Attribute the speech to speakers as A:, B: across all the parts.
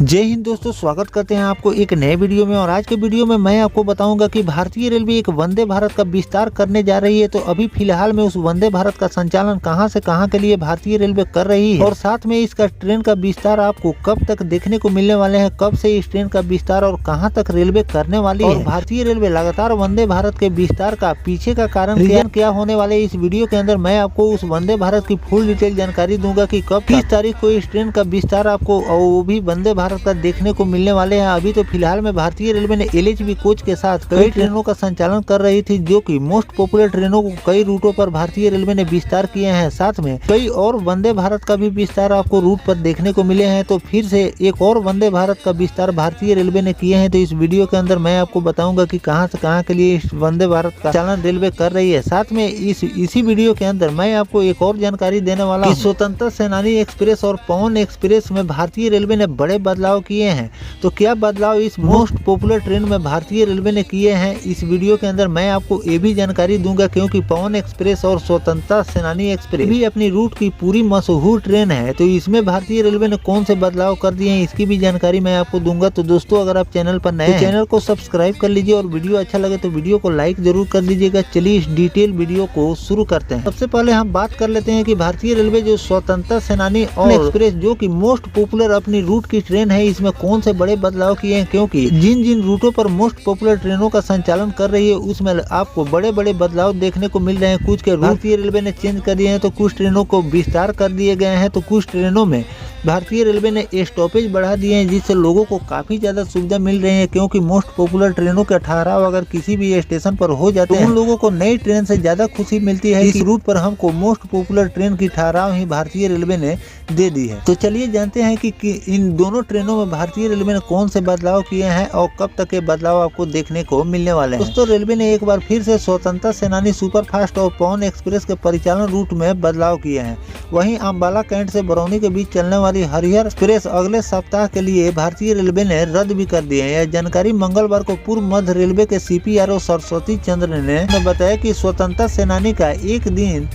A: जय हिंद दोस्तों, स्वागत करते हैं आपको एक नए वीडियो में। और आज के वीडियो में मैं आपको बताऊंगा कि भारतीय रेलवे एक वंदे भारत का विस्तार करने जा रही है। तो अभी फिलहाल में उस वंदे भारत का संचालन कहां से कहां के लिए भारतीय रेलवे कर रही है और साथ में इसका ट्रेन का विस्तार आपको कब तक देखने को मिलने वाले हैं, कब से इस ट्रेन का विस्तार और कहां तक रेलवे करने वाली है। भारतीय रेलवे लगातार वंदे भारत के विस्तार का पीछे का कारण क्या होने वाले, इस वीडियो के अंदर मैं आपको उस वंदे भारत की फुल डिटेल जानकारी दूंगा कि कब किस तारीख को इस ट्रेन का विस्तार आपको वो भी वंदे भारत का देखने को मिलने वाले हैं। अभी तो फिलहाल में भारतीय रेलवे ने LHB कोच के साथ कई ट्रेनों का संचालन कर रही थी, जो कि मोस्ट पॉपुलर ट्रेनों को कई रूटों पर भारतीय रेलवे ने विस्तार किए हैं। साथ में कई और वंदे भारत का भी विस्तार आपको रूट पर देखने को मिले हैं। तो फिर से एक और वंदे भारत का विस्तार भारतीय रेलवे ने किए हैं। तो इस वीडियो के अंदर मैं आपको बताऊंगा कि कहां से कहां के लिए इस वंदे भारत का संचालन रेलवे कर रही है। साथ में इसी वीडियो के अंदर मैं आपको एक और जानकारी देने वाला हूं। स्वतंत्रता सेनानी एक्सप्रेस और पवन एक्सप्रेस में भारतीय रेलवे ने बड़े बदलाव किए हैं। तो क्या बदलाव इस मोस्ट पॉपुलर ट्रेन में भारतीय रेलवे ने किए हैं, इस वीडियो के अंदर मैं आपको ये भी जानकारी दूंगा। क्योंकि पवन एक्सप्रेस और स्वतंत्रता सेनानी एक्सप्रेस भी अपनी रूट की पूरी मशहूर ट्रेन है, तो इसमें भारतीय रेलवे ने कौन से बदलाव कर दिए हैं इसकी भी जानकारी मैं आपको दूंगा। तो दोस्तों, अगर आप चैनल पर नए हैं तो चैनल को सब्सक्राइब कर लीजिए और वीडियो अच्छा लगे तो वीडियो को लाइक जरूर कर दीजिएगा। चलिए इस डिटेल वीडियो को शुरू करते हैं। सबसे पहले हम बात कर लेते हैं कि भारतीय रेलवे जो स्वतंत्रता सेनानी और एक्सप्रेस जो कि मोस्ट पॉपुलर अपनी रूट की ट्रेन है, इसमें कौन से बड़े बदलाव किए हैं। क्योंकि जिन जिन रूटों पर मोस्ट पॉपुलर ट्रेनों का संचालन कर रही है उसमें आपको बड़े बड़े बदलाव देखने को मिल रहे हैं। कुछ के भारतीय रेलवे ने चेंज कर दिए हैं, तो कुछ ट्रेनों को विस्तार कर दिए गए हैं, तो कुछ ट्रेनों में भारतीय रेलवे ने स्टॉपेज बढ़ा दिए हैं, जिससे लोगों को काफी ज्यादा सुविधा मिल रही है। क्योंकि मोस्ट पॉपुलर ट्रेनों के ठहराव अगर किसी भी स्टेशन पर हो जाते हैं तो उन लोगों को नई ट्रेन से ज्यादा खुशी मिलती है। इस रूट पर हमको मोस्ट पॉपुलर ट्रेन की ठहराव ही भारतीय रेलवे ने दे दी है। तो चलिए जानते हैं कि इन दोनों ट्रेनों में भारतीय रेलवे ने कौन से बदलाव किए हैं और कब तक ये बदलाव आपको देखने को मिलने वाले हैं। दोस्तों, रेलवे ने एक बार फिर से स्वतंत्रता सेनानी सुपरफास्ट और पवन एक्सप्रेस के परिचालन रूट में बदलाव किए हैं। वहीं अंबाला कैंट से बरौनी के बीच चलने वाली हरिहर एक्सप्रेस अगले सप्ताह के लिए भारतीय रेलवे ने रद्द भी कर दी है। यह जानकारी मंगलवार को पूर्व मध्य रेलवे के CPRO सरस्वती चंद्र ने बताया कि स्वतंत्रता सेनानी का एक दिन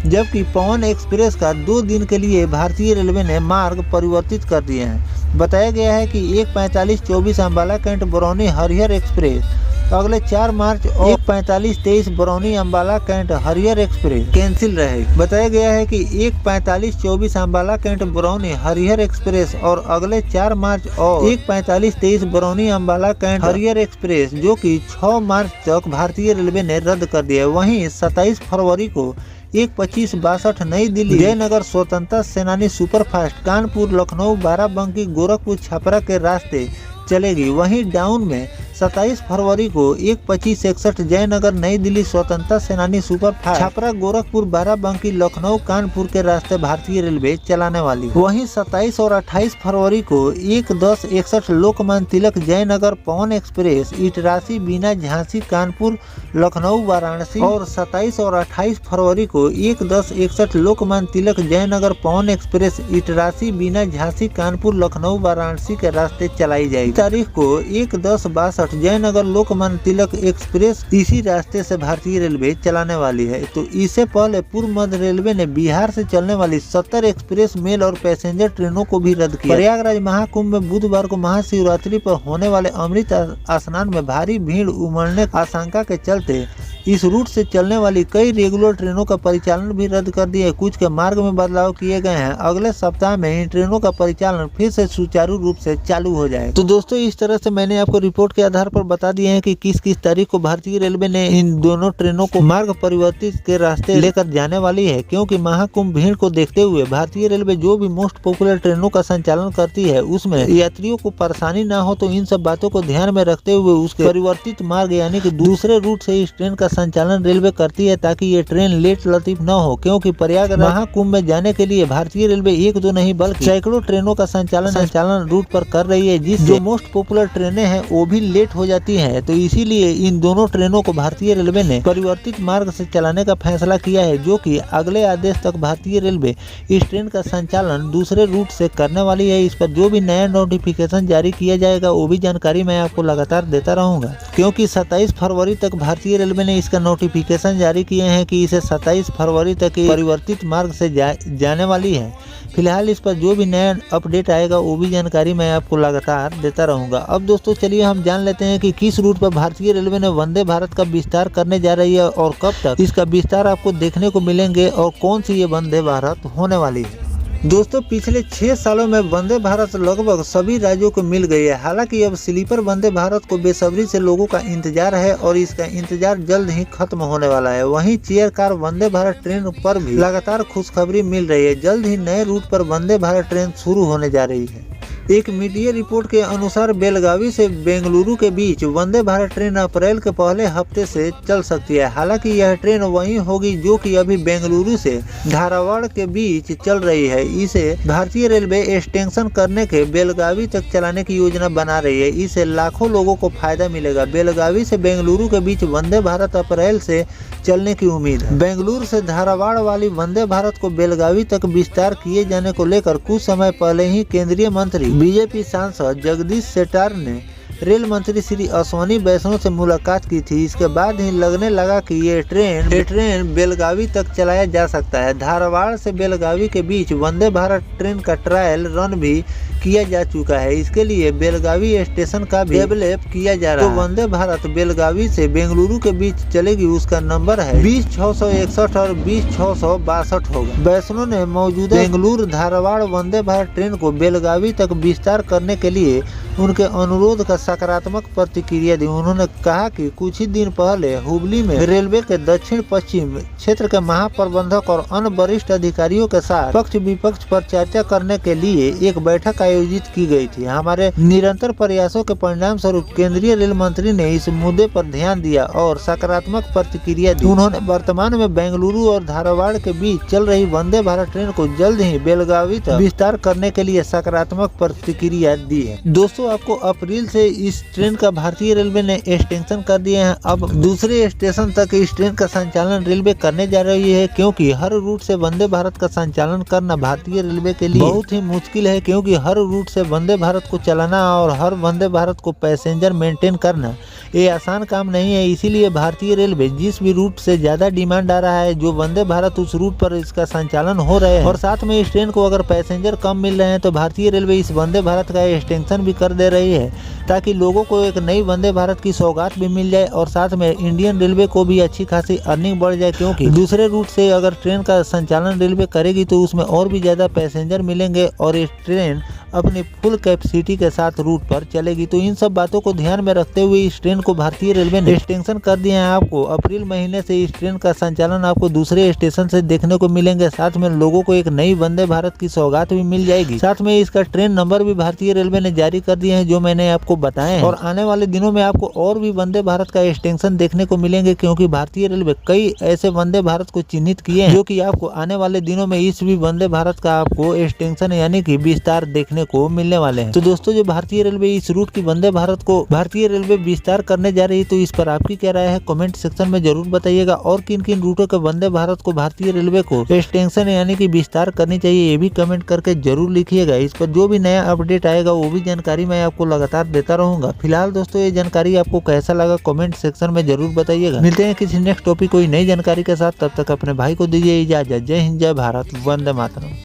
A: जबकि पवन एक्सप्रेस का 2 दिन के लिए भारतीय रेलवे ने मार्ग परिवर्तित कर दिए हैं। बताया गया है कि 1:45-24 अंबाला कैंट बरौनी हरिहर एक्सप्रेस अगले 4 मार्च और 1:45-23 Barauni Ambala cantt Harihar express cancel रहेगी। बताया गया है कि 1:45-24 अंबाला कैंट बरौनी हरिहर एक्सप्रेस और अगले 4 मार्च और 1:45-23 बरौनी अंबाला कैंट हरिहर एक्सप्रेस जो कि 6 मार्च तक भारतीय रेलवे ने रद्द कर दिया है। वहीं 27 फरवरी को 1:25-62 नई दिल्ली जयनगर स्वतंत्रता सेनानी सुपरफास्ट कानपुर लखनऊ बाराबंकी गोरखपुर छपरा के रास्ते चलेगी। वहीं डाउन में 27 फरवरी को 1:25-61 जयनगर नई दिल्ली स्वतंत्रता सेनानी सुपरफास्ट छपरा गोरखपुर बाराबंकी लखनऊ कानपुर के रास्ते भारतीय रेलवे चलाने वाली। वहीं 27 और 28 फरवरी को 1:10-61 लोकमान्य तिलक जयनगर पवन एक्सप्रेस इटरासी बीना झांसी कानपुर लखनऊ वाराणसी और 27 और 28 फरवरी को 1:10-61 लोकमान्य तिलक जयनगर पवन एक्सप्रेस इटरासी बीना झांसी कानपुर लखनऊ वाराणसी के रास्ते चलाई जाएगी। तारीख को 1:10-62 जयनगर लोकमान्य तिलक एक्सप्रेस इसी रास्ते से भारतीय रेलवे चलाने वाली है। तो इससे पहले पूर्व मध्य रेलवे ने बिहार से चलने वाली 70 एक्सप्रेस मेल और पैसेंजर ट्रेनों को भी रद्द किया। प्रयागराज महाकुंभ में बुधवार को महाशिवरात्रि पर होने वाले अमृत स्नान में भारी भीड़ उमड़ने की आशंका के चलते इस रूट से चलने वाली कई रेगुलर ट्रेनों का परिचालन भी रद्द कर दिए। कुछ के मार्ग में बदलाव किए गए हैं। अगले सप्ताह में इन ट्रेनों का परिचालन फिर से सुचारू रूप से चालू हो जाएगा। तो दोस्तों, इस तरह से मैंने आपको रिपोर्ट के आधार पर बता दिए हैं कि किस किस तारीख को भारतीय रेलवे ने इन दोनों ट्रेनों को मार्ग परिवर्तित के रास्ते लेकर जाने वाली है। क्योंकि महाकुंभ भीड़ को देखते हुए भारतीय रेलवे जो भी मोस्ट पॉपुलर ट्रेनों का संचालन करती है उसमें यात्रियों को परेशानी न हो, तो इन सब बातों को ध्यान में रखते हुए उसके परिवर्तित मार्ग यानी कि दूसरे रूट से इस ट्रेन का संचालन रेलवे करती है, ताकि ये ट्रेन लेट लतीफ न हो। क्योंकि प्रयागराज महाकुंभ में जाने के लिए भारतीय रेलवे 1-2 नहीं बल्कि सैकड़ों ट्रेनों का संचालन रूट पर कर रही है, जिससे मोस्ट पॉपुलर ट्रेनें हैं वो भी लेट हो जाती हैं। तो इसीलिए इन दोनों ट्रेनों को भारतीय रेलवे ने परिवर्तित मार्ग से चलाने का फैसला किया है, जो कि अगले आदेश तक भारतीय रेलवे इस ट्रेन का संचालन दूसरे रूट से करने वाली है। इस पर जो भी नया नोटिफिकेशन जारी किया जाएगा वो भी जानकारी मैं आपको लगातार देता रहूंगा। क्योंकि 27 फरवरी तक भारतीय रेलवे ने इस इसका नोटिफिकेशन जारी किए हैं कि इसे 27 फरवरी तक परिवर्तित मार्ग से जाने वाली है। फिलहाल इस पर जो भी नया अपडेट आएगा वो भी जानकारी मैं आपको लगातार देता रहूंगा। अब दोस्तों चलिए हम जान लेते हैं कि किस रूट पर भारतीय रेलवे ने वंदे भारत का विस्तार करने जा रही है और कब तक इसका विस्तार आपको देखने को मिलेंगे और कौन सी ये वंदे भारत होने वाली है। दोस्तों पिछले 6 सालों में वंदे भारत लगभग सभी राज्यों को मिल गई है। हालांकि अब स्लीपर वंदे भारत को बेसब्री से लोगों का इंतजार है और इसका इंतजार जल्द ही खत्म होने वाला है। वहीं chair car Vande Bharat train पर भी लगातार खुशखबरी मिल रही है। जल्द ही नए रूट पर वंदे भारत ट्रेन शुरू होने जा रही है। एक मीडिया रिपोर्ट के अनुसार बेलगावी से बेंगलुरु के बीच वंदे भारत ट्रेन अप्रैल के पहले हफ्ते से चल सकती है। हालांकि यह ट्रेन वही होगी जो कि अभी बेंगलुरु से धारवाड़ के बीच चल रही है। इसे भारतीय रेलवे एक्सटेंशन करने के बेलगावी तक चलाने की योजना बना रही है। इससे लाखों लोगों को फायदा मिलेगा। बेलगावी से बेंगलुरु के बीच वंदे भारत अप्रैल से चलने की उम्मीद है। बेंगलुरु से धारवाड़ वाली वंदे भारत को बेलगावी तक विस्तार किए जाने को लेकर कुछ समय पहले ही केंद्रीय मंत्री बीजेपी सांसद जगदीश शेट्टार ने रेल मंत्री श्री अश्विनी वैष्णव से मुलाकात की थी। इसके बाद ही लगने लगा कि ये ट्रेन बेलगावी तक चलाया जा सकता है। धारवाड़ से बेलगावी के बीच वंदे भारत ट्रेन का ट्रायल रन भी किया जा चुका है। इसके लिए बेलगावी स्टेशन का भी डेवलप किया जा रहा है। तो वंदे भारत बेलगावी से बेंगलुरु के बीच चलेगी। उसका नंबर है 20,661 और 20,662 होगा। वैष्णव ने मौजूदा बेंगलुरु धारवाड़ वंदे भारत ट्रेन को बेलगावी तक विस्तार करने के लिए उनके अनुरोध का सकारात्मक प्रतिक्रिया दी। उन्होंने कहा कि कुछ ही दिन पहले हुबली में रेलवे के दक्षिण पश्चिम क्षेत्र के महाप्रबंधक और अन्य वरिष्ठ अधिकारियों के साथ पक्ष विपक्ष पर चर्चा करने के लिए एक बैठक आयोजित की गई थी। हमारे निरंतर प्रयासों के परिणाम स्वरूप केंद्रीय रेल मंत्री ने इस मुद्दे पर ध्यान दिया और सकारात्मक प्रतिक्रिया दी। उन्होंने वर्तमान में बेंगलुरु और धारवाड़ के बीच चल रही वंदे भारत ट्रेन को जल्द ही बेलगावी तक विस्तार करने के लिए सकारात्मक प्रतिक्रिया दी है। दोस्तों आपको अप्रैल से इस ट्रेन का भारतीय रेलवे ने एक्सटेंशन कर दिए हैं। अब दूसरे स्टेशन तक इस ट्रेन का संचालन रेलवे करने जा रही है, क्योंकि हर रूट से वंदे भारत का संचालन करना भारतीय रेलवे के लिए बहुत ही मुश्किल है। क्योंकि हर रूट से वंदे भारत को चलाना और हर वंदे भारत को पैसेंजर मेंटेन करना ये आसान काम नहीं है। इसीलिए भारतीय रेलवे जिस भी रूट से ज्यादा डिमांड आ रहा है, जो वंदे भारत उस रूट पर इसका संचालन हो रहे हैं और साथ में इस ट्रेन को अगर पैसेंजर कम मिल रहे हैं तो भारतीय रेलवे इस वंदे भारत का एक्सटेंशन भी कर दे रही है, ताकि लोगों को एक नई वंदे भारत की सौगात भी मिल जाए और साथ में इंडियन रेलवे को भी अच्छी खासी अर्निंग बढ़ जाए। क्योंकि दूसरे रूट से अगर ट्रेन का संचालन रेलवे करेगी तो उसमें और भी ज्यादा पैसेंजर मिलेंगे और इस ट्रेन अपनी फुल कैपेसिटी के साथ रूट पर चलेगी। तो इन सब बातों को ध्यान में रखते हुए इस ट्रेन को भारतीय रेलवे ने एक्सटेंशन कर दिया है। आपको अप्रैल महीने से इस ट्रेन का संचालन आपको दूसरे स्टेशन से देखने को मिलेंगे। साथ में लोगों को एक नई वंदे भारत की सौगात भी मिल जाएगी। साथ में इसका ट्रेन नंबर भी भारतीय रेलवे ने जारी कर दिए हैं, जो मैंने आपको बताए हैं। और आने वाले दिनों में आपको और भी वंदे भारत का एक्सटेंशन देखने को मिलेंगे, क्योंकि भारतीय रेलवे कई ऐसे वंदे भारत को चिन्हित किए हैं जो कि आपको आने वाले दिनों में इस भी वंदे भारत का आपको एक्सटेंशन यानी कि विस्तार देखने को मिलने वाले हैं। तो दोस्तों जो भारतीय रेलवे इस रूट की वंदे भारत को भारतीय रेलवे विस्तार करने जा रही है, तो इस पर आपकी क्या राय है कमेंट सेक्शन में जरूर बताइएगा। और किन किन रूटों के वंदे भारत को भारतीय रेलवे को एक्सटेंशन यानी कि विस्तार करनी चाहिए, ये भी कमेंट करके जरूर लिखिएगा। इस पर जो भी नया अपडेट आएगा वो भी जानकारी मैं आपको लगातार देता रहूंगा। फिलहाल दोस्तों ये जानकारी आपको कैसा लगा कमेंट सेक्शन में जरूर बताइएगा। मिलते हैं किसी नेक्स्ट टॉपिक कोई नई जानकारी के साथ, तब तक अपने भाई को दीजिए इजाजत। जय हिंद, जय भारत, वंदे मातरम।